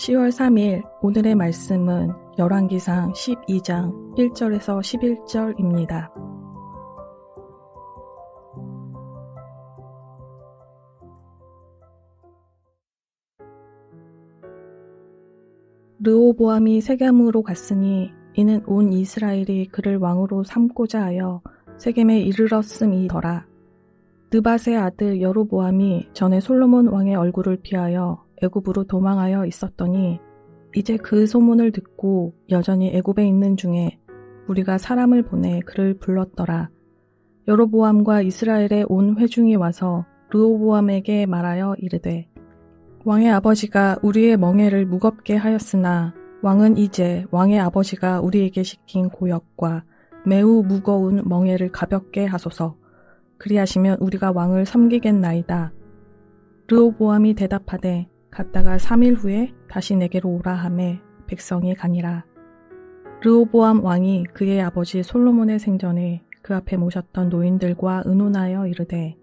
10월 3일 오늘의 말씀은 열왕기상 12장 1절에서 11절입니다. 르호보암이 세겜으로 갔으니 이는 온 이스라엘이 그를 왕으로 삼고자 하여 세겜에 이르렀음이더라. 느밧의 아들 여로보암이 전에 솔로몬 왕의 얼굴을 피하여 애굽으로 도망하여 있었더니 이제 그 소문을 듣고 여전히 애굽에 있는 중에 우리가 사람을 보내 그를 불렀더라. 여로보암과 이스라엘의 온 회중이 와서 르호보암에게 말하여 이르되 왕의 아버지가 우리의 멍에를 무겁게 하였으나 왕은 이제 왕의 아버지가 우리에게 시킨 고역과 매우 무거운 멍에를 가볍게 하소서. 그리하시면 우리가 왕을 섬기겠나이다. 르호보암이 대답하되 갔다가 3일 후에 다시 내게로 오라 하매 백성이 가니라. 르호보암 왕이 그의 아버지 솔로몬의 생전에 그 앞에 모셨던 노인들과 의논하여 이르되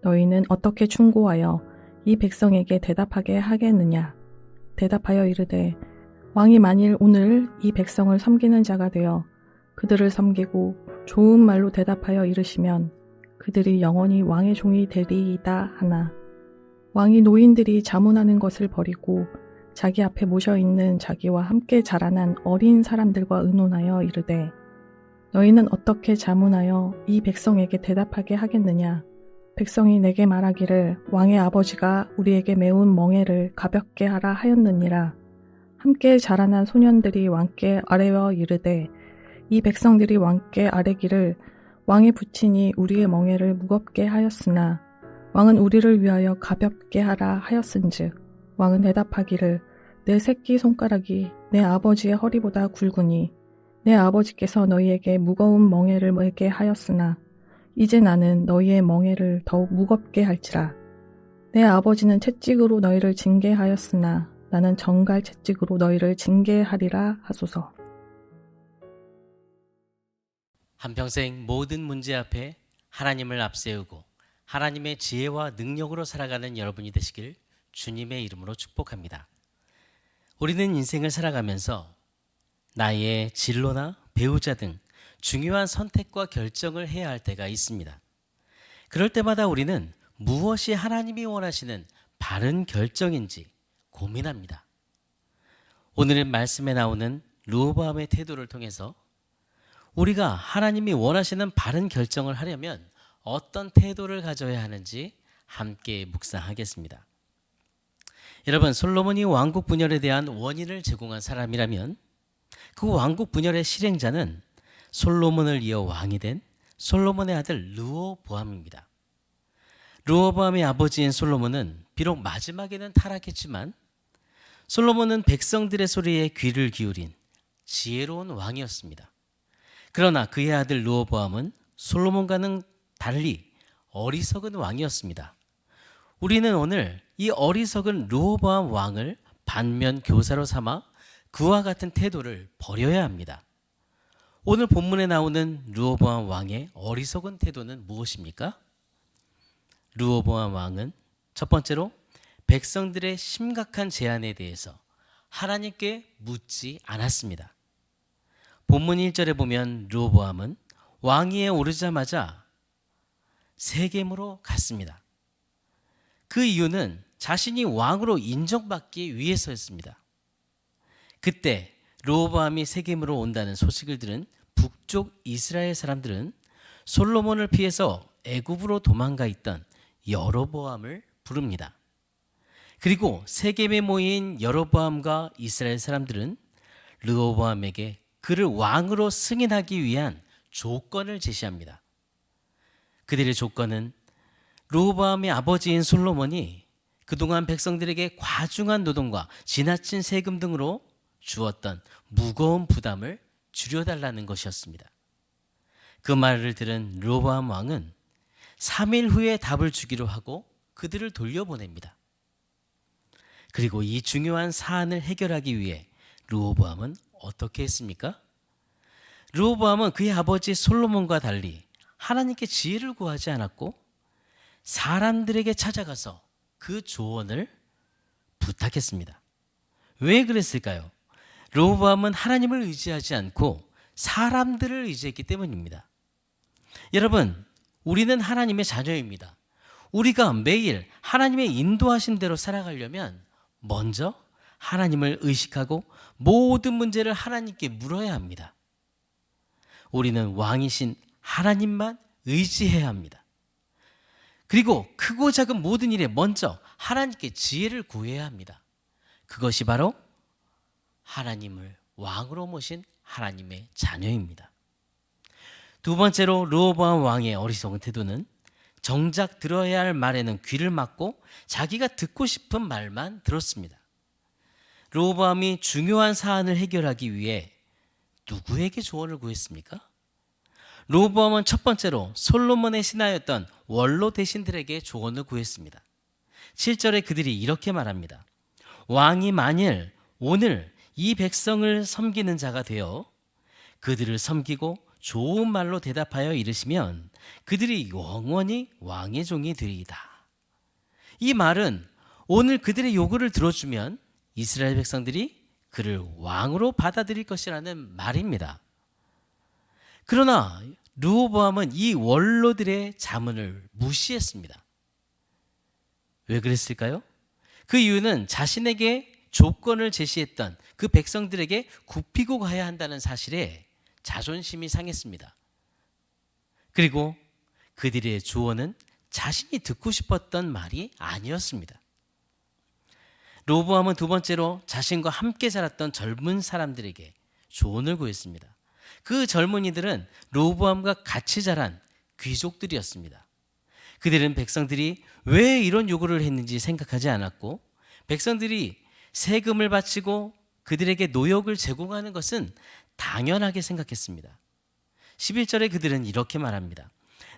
너희는 어떻게 충고하여 이 백성에게 대답하게 하겠느냐. 대답하여 이르되 왕이 만일 오늘 이 백성을 섬기는 자가 되어 그들을 섬기고 좋은 말로 대답하여 이르시면 그들이 영원히 왕의 종이 되리이다 하나 왕이 노인들이 자문하는 것을 버리고 자기 앞에 모셔있는 자기와 함께 자라난 어린 사람들과 의논하여 이르되 너희는 어떻게 자문하여 이 백성에게 대답하게 하겠느냐. 백성이 내게 말하기를 왕의 아버지가 우리에게 매운 멍에를 가볍게 하라 하였느니라. 함께 자라난 소년들이 왕께 아뢰어 이르되 이 백성들이 왕께 아뢰기를 왕의 부친이 우리의 멍에를 무겁게 하였으나 왕은 우리를 위하여 가볍게 하라 하였은즉 왕은 대답하기를 내 새끼 손가락이 내 아버지의 허리보다 굵으니 내 아버지께서 너희에게 무거운 멍에를 메게 하였으나 이제 나는 너희의 멍에를 더욱 무겁게 할지라. 내 아버지는 채찍으로 너희를 징계하였으나 나는 정갈 채찍으로 너희를 징계하리라 하소서. 한평생 모든 문제 앞에 하나님을 앞세우고 하나님의 지혜와 능력으로 살아가는 여러분이 되시길 주님의 이름으로 축복합니다. 우리는 인생을 살아가면서 나의 진로나 배우자 등 중요한 선택과 결정을 해야 할 때가 있습니다. 그럴 때마다 우리는 무엇이 하나님이 원하시는 바른 결정인지 고민합니다. 오늘의 말씀에 나오는 르호보암의 태도를 통해서 우리가 하나님이 원하시는 바른 결정을 하려면 어떤 태도를 가져야 하는지 함께 묵상하겠습니다. 여러분, 솔로몬이 왕국 분열에 대한 원인을 제공한 사람이라면 그 왕국 분열의 실행자는 솔로몬을 이어 왕이 된 솔로몬의 아들 르호보암입니다. 르호보암의 아버지인 솔로몬은 비록 마지막에는 타락했지만 솔로몬은 백성들의 소리에 귀를 기울인 지혜로운 왕이었습니다. 그러나 그의 아들 르호보암은 솔로몬과는 달리 어리석은 왕이었습니다. 우리는 오늘 이 어리석은 르호보암 왕을 반면 교사로 삼아 그와 같은 태도를 버려야 합니다. 오늘 본문에 나오는 르호보암 왕의 어리석은 태도는 무엇입니까? 르호보암 왕은 첫 번째로 백성들의 심각한 제안에 대해서 하나님께 묻지 않았습니다. 본문 1절에 보면 르호보암은 왕위에 오르자마자 세겜으로 갔습니다. 그 이유는 자신이 왕으로 인정받기 위해서였습니다. 그때 르호보암이 세겜으로 온다는 소식을 들은 북쪽 이스라엘 사람들은 솔로몬을 피해서 애굽으로 도망가 있던 여로보암을 부릅니다. 그리고 세겜에 모인 여로보암과 이스라엘 사람들은 르호보암에게 그를 왕으로 승인하기 위한 조건을 제시합니다. 그들의 조건은 르호보암의 아버지인 솔로몬이 그동안 백성들에게 과중한 노동과 지나친 세금 등으로 주었던 무거운 부담을 줄여달라는 것이었습니다. 그 말을 들은 르호보암 왕은 3일 후에 답을 주기로 하고 그들을 돌려보냅니다. 그리고 이 중요한 사안을 해결하기 위해 르호보암은 어떻게 했습니까? 르호보암은 그의 아버지 솔로몬과 달리 하나님께 지혜를 구하지 않았고 사람들에게 찾아가서 그 조언을 부탁했습니다. 왜 그랬을까요? 르호보암은 하나님을 의지하지 않고 사람들을 의지했기 때문입니다. 여러분, 우리는 하나님의 자녀입니다. 우리가 매일 하나님의 인도하신 대로 살아가려면 먼저 하나님을 의식하고 모든 문제를 하나님께 물어야 합니다. 우리는 왕이신 하나님만 의지해야 합니다. 그리고 크고 작은 모든 일에 먼저 하나님께 지혜를 구해야 합니다. 그것이 바로 하나님을 왕으로 모신 하나님의 자녀입니다. 두 번째로 르호보암 왕의 어리석은 태도는 정작 들어야 할 말에는 귀를 막고 자기가 듣고 싶은 말만 들었습니다. 르호보암이 중요한 사안을 해결하기 위해 누구에게 조언을 구했습니까? 르호보암은 첫 번째로 솔로몬의 신하였던 원로 대신들에게 조언을 구했습니다. 7절에 그들이 이렇게 말합니다. 왕이 만일 오늘 이 백성을 섬기는 자가 되어 그들을 섬기고 좋은 말로 대답하여 이르시면 그들이 영원히 왕의 종이 되리이다. 이 말은 오늘 그들의 요구를 들어주면 이스라엘 백성들이 그를 왕으로 받아들일 것이라는 말입니다. 그러나 르호보암은 이 원로들의 자문을 무시했습니다. 왜 그랬을까요? 그 이유는 자신에게 조건을 제시했던 그 백성들에게 굽히고 가야 한다는 사실에 자존심이 상했습니다. 그리고 그들의 조언은 자신이 듣고 싶었던 말이 아니었습니다. 르호보암은 두 번째로 자신과 함께 자랐던 젊은 사람들에게 조언을 구했습니다. 그 젊은이들은 르호보암과 같이 자란 귀족들이었습니다. 그들은 백성들이 왜 이런 요구를 했는지 생각하지 않았고 백성들이 세금을 바치고 그들에게 노역을 제공하는 것은 당연하게 생각했습니다. 11절에 그들은 이렇게 말합니다.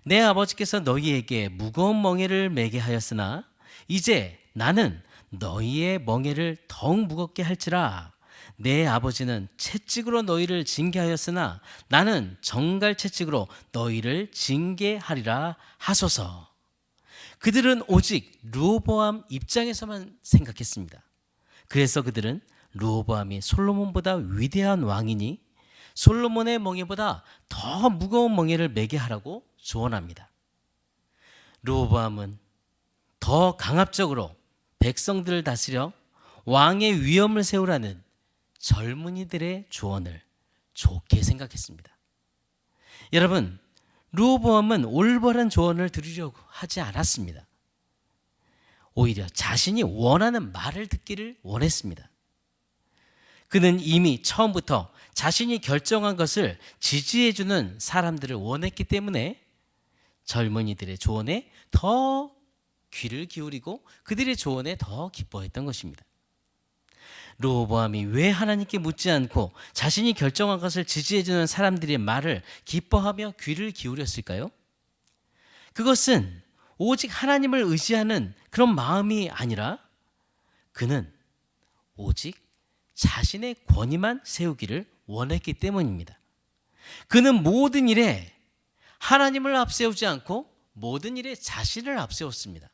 내 아버지께서 너희에게 무거운 멍에를 매게 하였으나 이제 나는 너희의 멍에를 더욱 무겁게 할지라. 내 아버지는 채찍으로 너희를 징계하였으나 나는 정갈 채찍으로 너희를 징계하리라 하소서. 그들은 오직 르호보암 입장에서만 생각했습니다. 그래서 그들은 르호보암이 솔로몬보다 위대한 왕이니 솔로몬의 멍에보다 더 무거운 멍에를 매게 하라고 조언합니다. 르호보암은 더 강압적으로 백성들을 다스려 왕의 위엄을 세우라는 젊은이들의 조언을 좋게 생각했습니다. 여러분, 르호보암은 올바른 조언을 들으려고 하지 않았습니다. 오히려 자신이 원하는 말을 듣기를 원했습니다. 그는 이미 처음부터 자신이 결정한 것을 지지해주는 사람들을 원했기 때문에 젊은이들의 조언에 더 귀를 기울이고 그들의 조언에 더 기뻐했던 것입니다. 르호보암이 왜 하나님께 묻지 않고 자신이 결정한 것을 지지해주는 사람들의 말을 기뻐하며 귀를 기울였을까요? 그것은 오직 하나님을 의지하는 그런 마음이 아니라 그는 오직 자신의 권위만 세우기를 원했기 때문입니다. 그는 모든 일에 하나님을 앞세우지 않고 모든 일에 자신을 앞세웠습니다.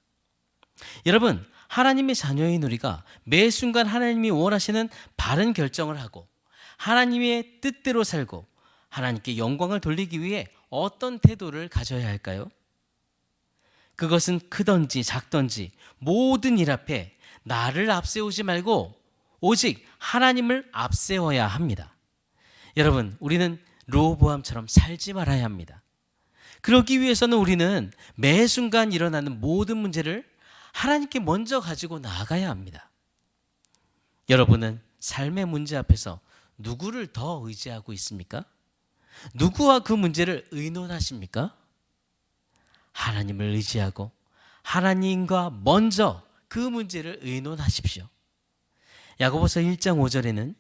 여러분, 하나님의 자녀인 우리가 매 순간 하나님이 원하시는 바른 결정을 하고 하나님의 뜻대로 살고 하나님께 영광을 돌리기 위해 어떤 태도를 가져야 할까요? 그것은 크든지 작든지 모든 일 앞에 나를 앞세우지 말고 오직 하나님을 앞세워야 합니다. 여러분, 우리는 르호보암처럼 살지 말아야 합니다. 그러기 위해서는 우리는 매 순간 일어나는 모든 문제를 하나님께 먼저 가지고 나아가야 합니다. 여러분은 삶의 문제 앞에서 누구를 더 의지하고 있습니까? 누구와 그 문제를 의논하십니까? 하나님을 의지하고 하나님과 먼저 그 문제를 의논하십시오. 야고보서 1장 5절에는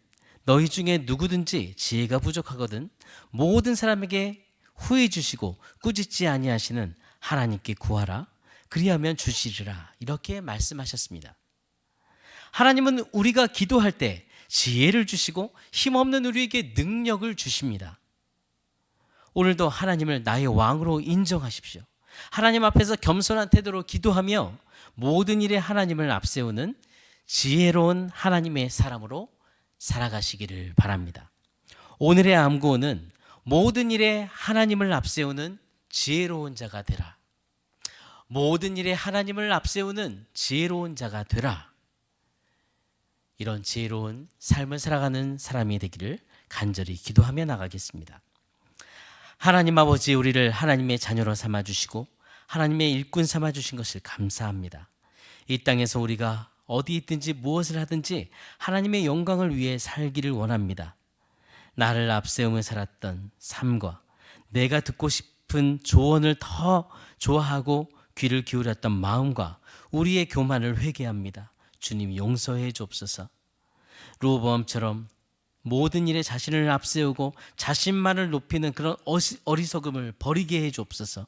너희 중에 누구든지 지혜가 부족하거든 모든 사람에게 후히 주시고 꾸짖지 아니하시는 하나님께 구하라 그리하면 주시리라 이렇게 말씀하셨습니다. 하나님은 우리가 기도할 때 지혜를 주시고 힘없는 우리에게 능력을 주십니다. 오늘도 하나님을 나의 왕으로 인정하십시오. 하나님 앞에서 겸손한 태도로 기도하며 모든 일에 하나님을 앞세우는 지혜로운 하나님의 사람으로 살아가시기를 바랍니다. 오늘의 암구호는 모든 일에 하나님을 앞세우는 지혜로운 자가 되라. 모든 일에 하나님을 앞세우는 지혜로운 자가 되라. 이런 지혜로운 삶을 살아가는 사람이 되기를 간절히 기도하며 나가겠습니다. 하나님 아버지, 우리를 하나님의 자녀로 삼아주시고 하나님의 일꾼 삼아주신 것을 감사합니다. 이 땅에서 우리가 어디 있든지 무엇을 하든지 하나님의 영광을 위해 살기를 원합니다. 나를 앞세우며 살았던 삶과 내가 듣고 싶은 조언을 더 좋아하고 귀를 기울였던 마음과 우리의 교만을 회개합니다. 주님 용서해 주옵소서. 르호보암처럼 모든 일에 자신을 앞세우고 자신만을 높이는 그런 어리석음을 버리게 해 주옵소서.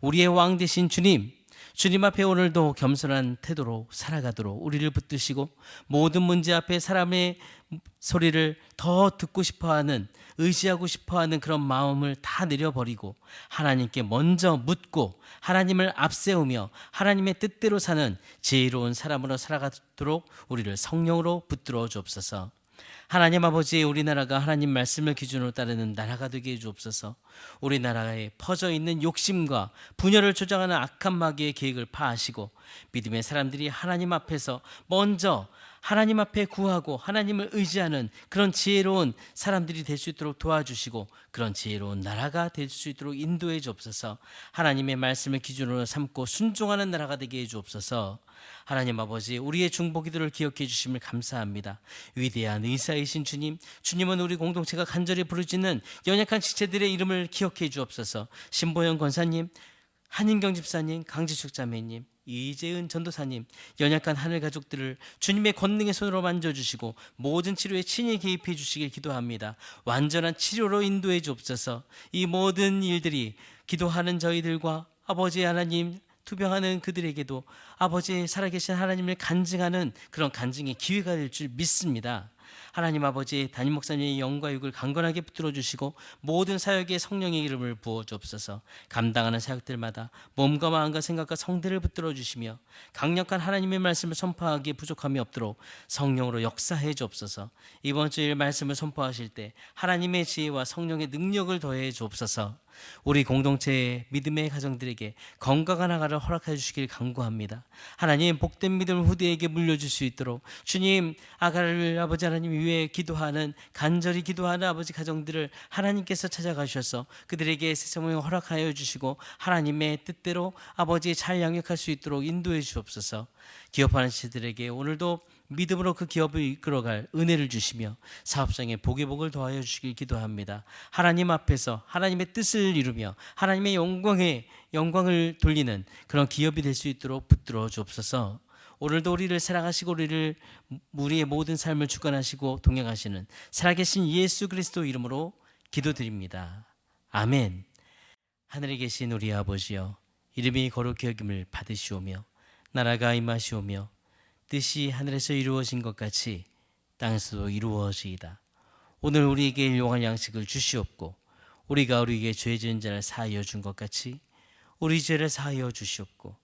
우리의 왕 되신 주님 앞에 오늘도 겸손한 태도로 살아가도록 우리를 붙드시고 모든 문제 앞에 사람의 소리를 더 듣고 싶어하는, 의지하고 싶어하는 그런 마음을 다 내려버리고 하나님께 먼저 묻고 하나님을 앞세우며 하나님의 뜻대로 사는 지혜로운 사람으로 살아가도록 우리를 성령으로 붙들어 주옵소서. 하나님 아버지, 우리나라가 하나님 말씀을 기준으로 따르는 나라가 되게 해 주옵소서. 우리나라에 퍼져 있는 욕심과 분열을 조장하는 악한 마귀의 계획을 파하시고 믿음의 사람들이 하나님 앞에서 먼저 하나님 앞에 구하고 하나님을 의지하는 그런 지혜로운 사람들이 될 수 있도록 도와주시고 그런 지혜로운 나라가 될 수 있도록 인도해 주옵소서. 하나님의 말씀을 기준으로 삼고 순종하는 나라가 되게 해 주옵소서. 하나님 아버지, 우리의 중보기도를 기억해 주심을 감사합니다. 위대한 의사이신 주님은 우리 공동체가 간절히 부르짖는 연약한 지체들의 이름을 기억해 주옵소서. 신보영 권사님, 한인경 집사님, 강지숙 자매님, 이재은 전도사님, 연약한 하늘 가족들을 주님의 권능의 손으로 만져주시고 모든 치료에 친히 개입해 주시길 기도합니다. 완전한 치료로 인도해 주옵소서. 이 모든 일들이 기도하는 저희들과 아버지 하나님 투병하는 그들에게도 아버지 살아계신 하나님을 간증하는 그런 간증의 기회가 될 줄 믿습니다. 하나님 아버지, 담임 목사님의 영과 육을 강건하게 붙들어 주시고 모든 사역에 성령의 이름을 부어 주옵소서. 감당하는 사역들마다 몸과 마음과 생각과 성대를 붙들어 주시며 강력한 하나님의 말씀을 선포하기에 부족함이 없도록 성령으로 역사해 주옵소서. 이번 주일 말씀을 선포하실 때 하나님의 지혜와 성령의 능력을 더해 주옵소서. 우리 공동체의 믿음의 가정들에게 건강한 아가를 허락해 주시길 간구합니다. 하나님, 복된 믿음을 후대에게 물려줄 수 있도록 주님, 아가를 아버지 하나님 위해 기도하는, 간절히 기도하는 아버지 가정들을 하나님께서 찾아가셔서 그들에게 새 생명을 허락하여 주시고 하나님의 뜻대로 아버지 잘 양육할 수 있도록 인도해 주옵소서. 기업하는 시들에게 오늘도 믿음으로 그 기업을 이끌어갈 은혜를 주시며 사업장에 복의 복을 더하여 주시길 기도합니다. 하나님 앞에서 하나님의 뜻을 이루며 하나님의 영광을 돌리는 그런 기업이 될 수 있도록 붙들어 주옵소서. 오늘도 우리를 사랑하시고 우리의 모든 삶을 주관하시고 동행하시는 살아계신 예수 그리스도 이름으로 기도드립니다. 아멘. 하늘에 계신 우리 아버지여, 이름이 거룩히 여김을 받으시오며 나라가 임하시오며 뜻이 하늘에서 이루어진 것 같이 땅에서도 이루어지이다. 오늘 우리에게 일용할 양식을 주시옵고 우리가 우리에게 죄 지은 자를 사하여 준 것 같이 우리 죄를 사하여 주시옵고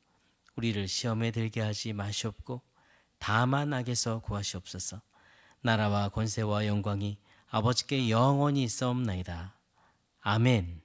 우리를 시험에 들게 하지 마시옵고 다만 악에서 구하시옵소서. 나라와 권세와 영광이 아버지께 영원히 있사옵나이다. 아멘.